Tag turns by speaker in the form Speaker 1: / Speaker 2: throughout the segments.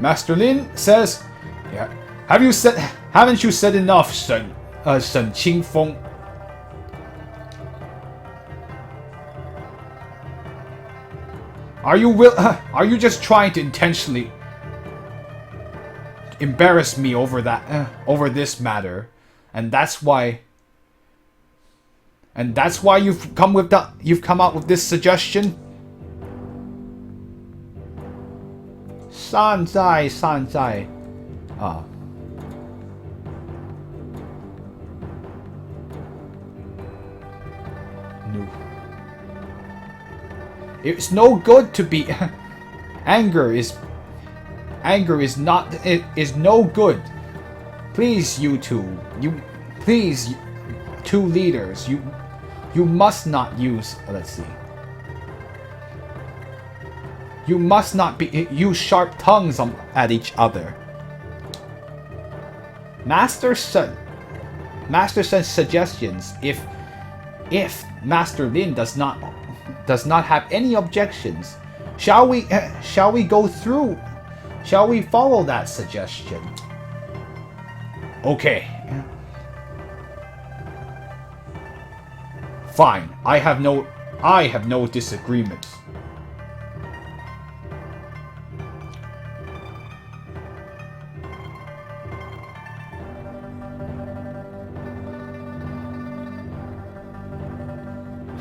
Speaker 1: Master Lin says, yeah, haven't you said enough, Shen Qingfeng? Are you just trying to intentionally embarrass me over this matter? And that's why you've come out with this suggestion? 善哉善哉 No. It's no good to be anger is no good. Please, you two leaders, you must not use, let's see. You must not use sharp tongues at each other. Master Shen's suggestions, if Master Lin does not have any objections, shall we follow that suggestion? Okay. Fine. I have no disagreements.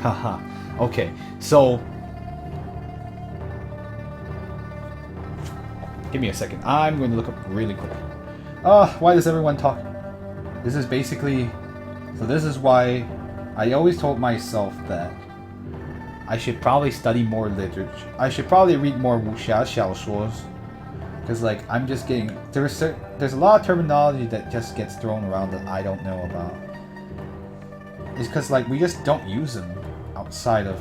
Speaker 1: Haha. Okay, so give me a second. I'm going to look up really quick. Why does everyone talk? This is basically... So this is why I always told myself that I should probably study more literature. I should probably read more wuxia xiaoshuos. Because, like, I'm just getting... There's a lot of terminology that just gets thrown around that I don't know about. It's because, like, we just don't use them outside of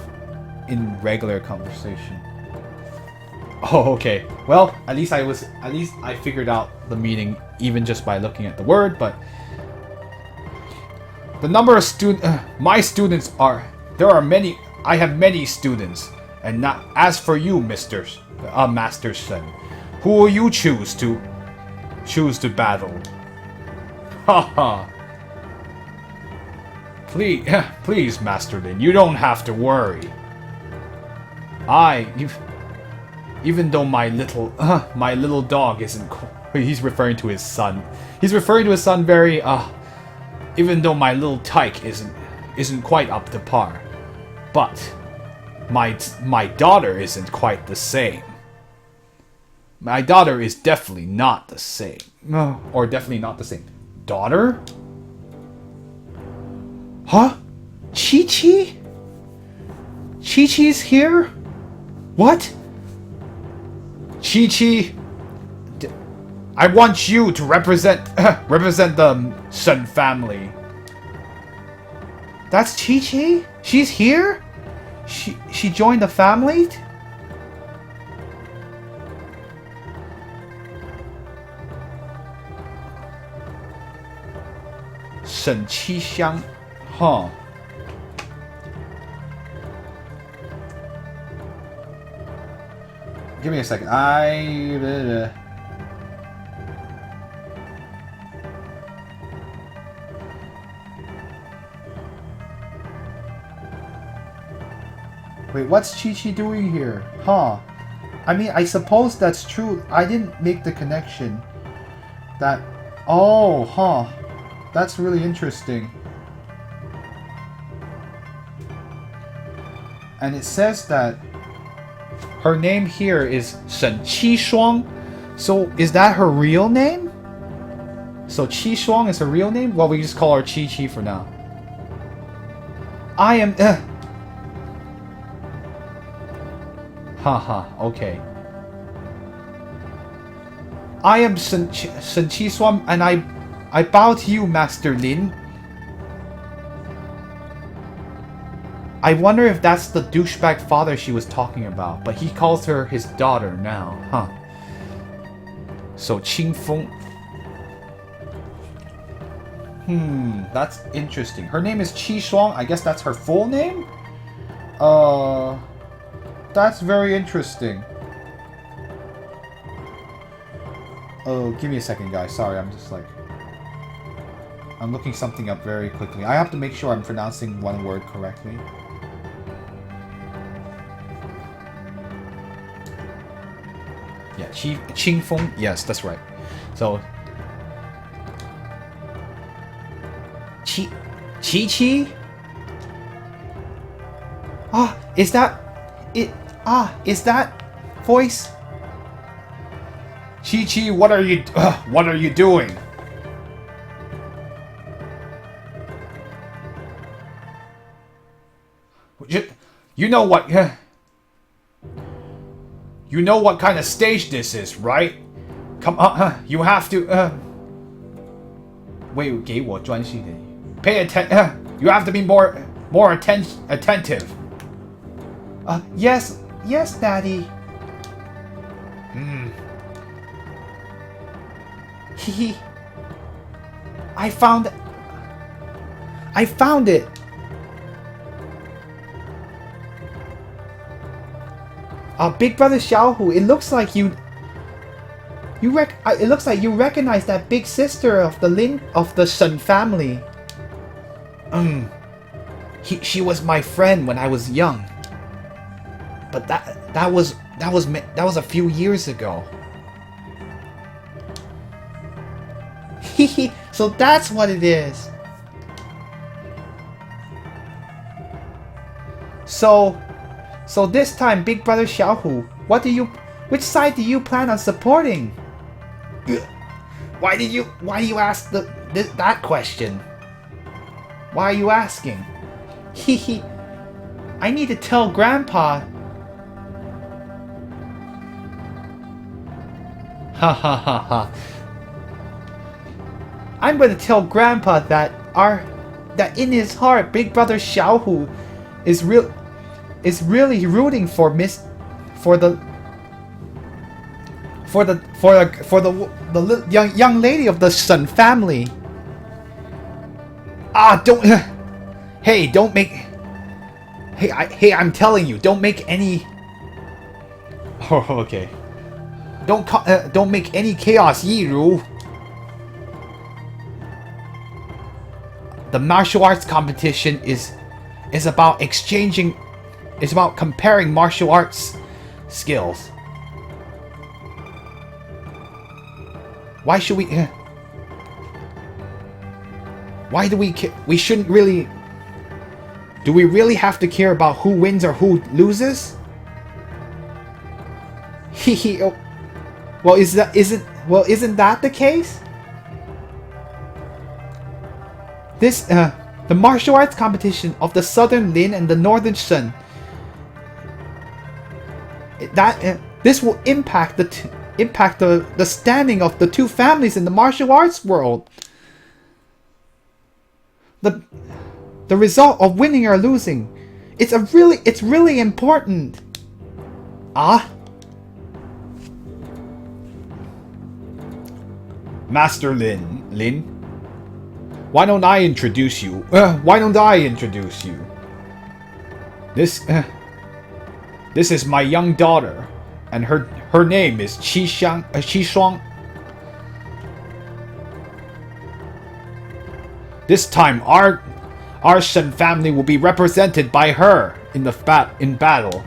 Speaker 1: in regular conversation. Oh, okay. Well, at least I figured out the meaning even just by looking at the word. But the number of my students are many. I have many students, and not as for you, Master Shen, who will you choose to battle? Haha. Please, Master Lin, you don't have to worry. Even though my little dog isn't... He's referring to his son. He's referring to his son very... Even though my little tyke isn't quite up to par. But my daughter isn't quite the same. My daughter is definitely not the same. Or definitely not the same. Daughter? Huh? Chi-Chi? Chi-Chi's here? What? Chi-Chi, I want you to represent the Shen family. That's Chi-Chi? She's here? She joined the family? Shen Qi-xiang. Huh. Give me a second. Wait, what's Chi-Chi doing here? Huh. I mean, I suppose that's true. I didn't make the connection. That... Oh, huh. That's really interesting. And it says that her name here is Shen Qishuang. So is that her real name? So Qishuang is her real name? Well, we just call her Chi-Chi for now. I am... Haha, okay. I am Shen Qishuang, and I bow to you, Master Lin. I wonder if that's the douchebag father she was talking about, but he calls her his daughter now, huh? So Qingfeng. That's interesting. Her name is Qi Shuang. I guess that's her full name? That's very interesting. Oh, give me a second, guys. Sorry, I'm just like... I'm looking something up very quickly. I have to make sure I'm pronouncing one word correctly. Yeah, Qingfeng. Yes, that's right. So... Chi? Ah, is that... it? Ah, is that... voice? Chi, what are you doing? You know what? You know what kind of stage this is, right? Come on, you have to. Wait, 给我专心点. Pay attention. You have to be more attentive. Yes, Daddy. Hehe. I found it. Big Brother Xiaohu, it looks like it looks like you recognize that big sister of the Shen family. She was my friend when I was young. But that was a few years ago. Hehe, so that's what it is. So this time, Big Brother Xiaohu, which side do you plan on supporting? Why do you ask that question? Why are you asking? Hehe, I need to tell Grandpa. Ha ha ha ha. I'm going to tell Grandpa that in his heart, Big Brother Xiaohu is really rooting for the young lady of the Shen family. I'm telling you, don't make any. Oh, okay. Don't make any chaos, Yiru. The martial arts competition is about exchanging. It's about comparing martial arts skills. Why should we? Why do we? We shouldn't really. Do we really have to care about who wins or who loses? Hehe. Well, isn't that the case? The martial arts competition of the Southern Lin and the Northern Shen. This will impact the standing of the two families in the martial arts world. The result of winning or losing, it's really important. Master Lin, why don't I introduce you? This is my young daughter, and her name is Qishuang. This time, our Shen family will be represented by her in battle.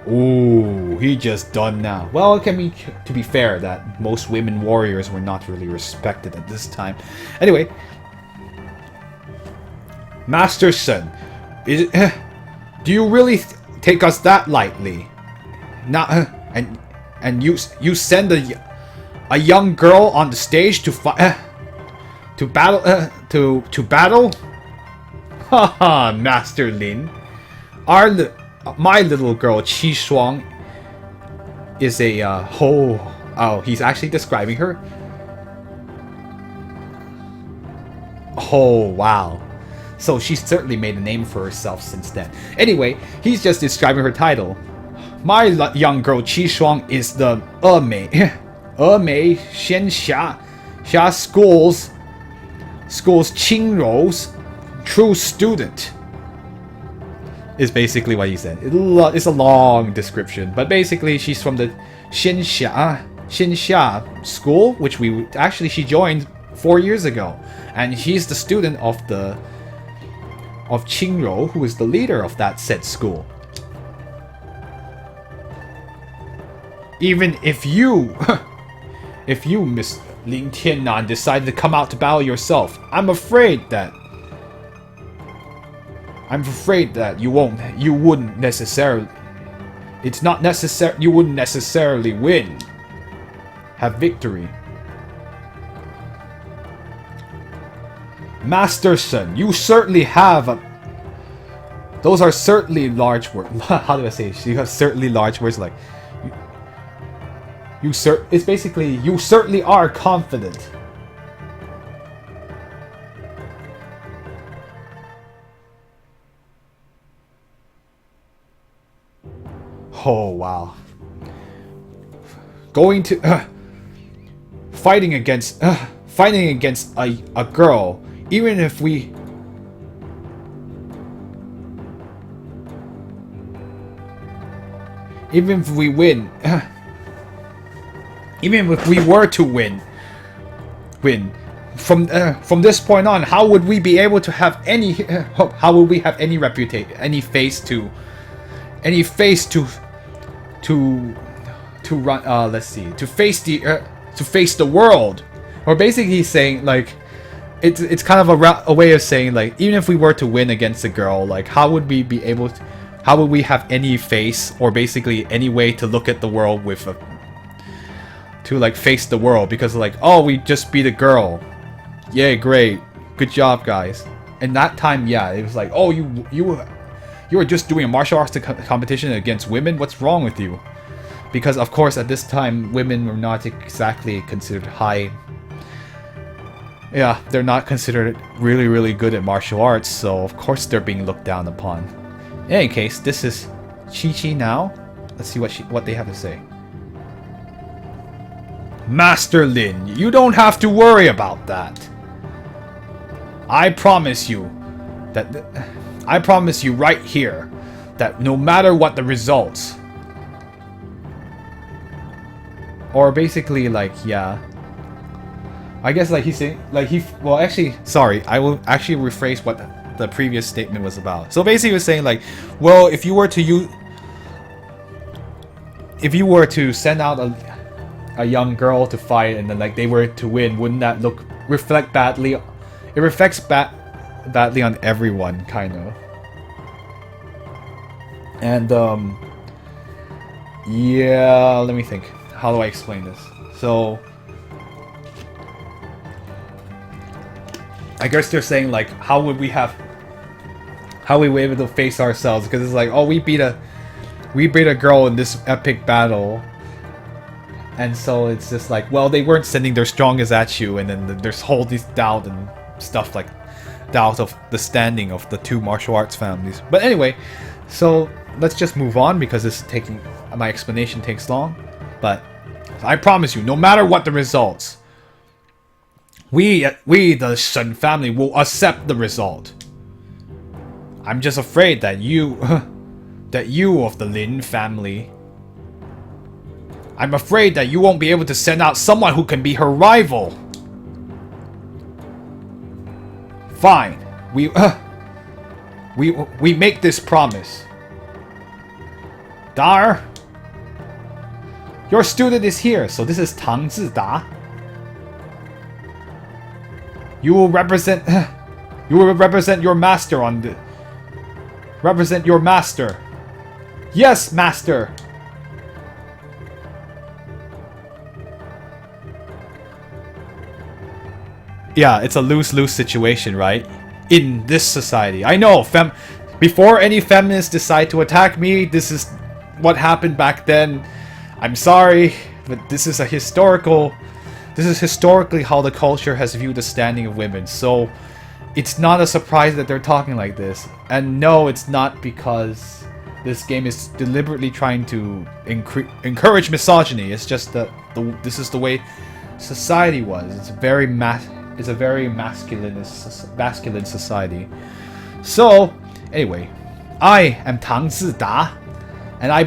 Speaker 1: Ooh, he just done now. Well, it can be, to be fair, that most women warriors were not really respected at this time. Anyway, Master Shen, do you really take us that lightly? And you send a young girl on the stage to battle? Haha, Master Lin. My little girl Qishuang is a he's actually describing her. Oh wow. So she's certainly made a name for herself since then. Anyway, he's just describing her title. My young girl Qishuang is the Mei Xianxia School's Qingrou's true student. is basically what he said. It's a long description, but basically she's from the Xianxia school, which she joined 4 years ago, and she's the student of Qingrou, who is the leader of that said school. Even if you, Miss Lin Tiannan, decided to come out to battle yourself, I'm afraid that you wouldn't necessarily. It's not necessary. You wouldn't necessarily have victory. Masterson, you certainly have those are certainly large words. How do I say it? You have certainly large words like it's basically you certainly are confident. Oh wow. Going to fighting against a girl, even if we win, even if we were to win from this point on, how would we be able to have any how would we have any reputation, any face to run, let's see, to face the world? Or basically he's saying like it's kind of a way of saying like, even if we were to win against a girl, like how would we have any face, or basically any way to look at the world with to like face the world, because like, oh, we just beat a girl, yay, great, good job guys. And that time, yeah, it was like, oh, you were just doing a martial arts competition against women, what's wrong with you? Because of course at this time women were not exactly considered high. Yeah, they're not considered really good at martial arts, so of course they're being looked down upon. In any case, this is Chi-Chi now. Let's see what they have to say. Master Lin, you don't have to worry about that. I promise you right here that no matter what the results, or basically like, yeah, I guess like he's saying, like well actually, sorry, I will actually rephrase what the previous statement was about. So basically he was saying like, well, if you were to send out a young girl to fight and then like they were to win, wouldn't that reflect badly? It reflects badly on everyone, kind of. And yeah, let me think. How do I explain this? So I guess they're saying like, how would we be able to face ourselves? Because it's like, oh, we beat a girl in this epic battle, and so it's just like, well, they weren't sending their strongest at you, and then there's all this doubt and stuff, like doubt of the standing of the two martial arts families. But anyway, so let's just move on because my explanation takes long. But I promise you, no matter what the results, we the Shen family will accept the result. I'm just afraid that you of the Lin family, I'm afraid that you won't be able to send out someone who can be her rival. Fine, we make this promise. Dar, your student is here. So this is Tang Zida. You will represent your master on the. Represent your master. Yes, master. Yeah, it's a lose-lose situation, right? In this society. I know, before any feminists decide to attack me, this is what happened back then. I'm sorry, but this is historically how the culture has viewed the standing of women. So it's not a surprise that they're talking like this. And no, it's not because this game is deliberately trying to encourage misogyny. It's just that this is the way society was. It's a very masculine society. So anyway, I am Tang Zida, and I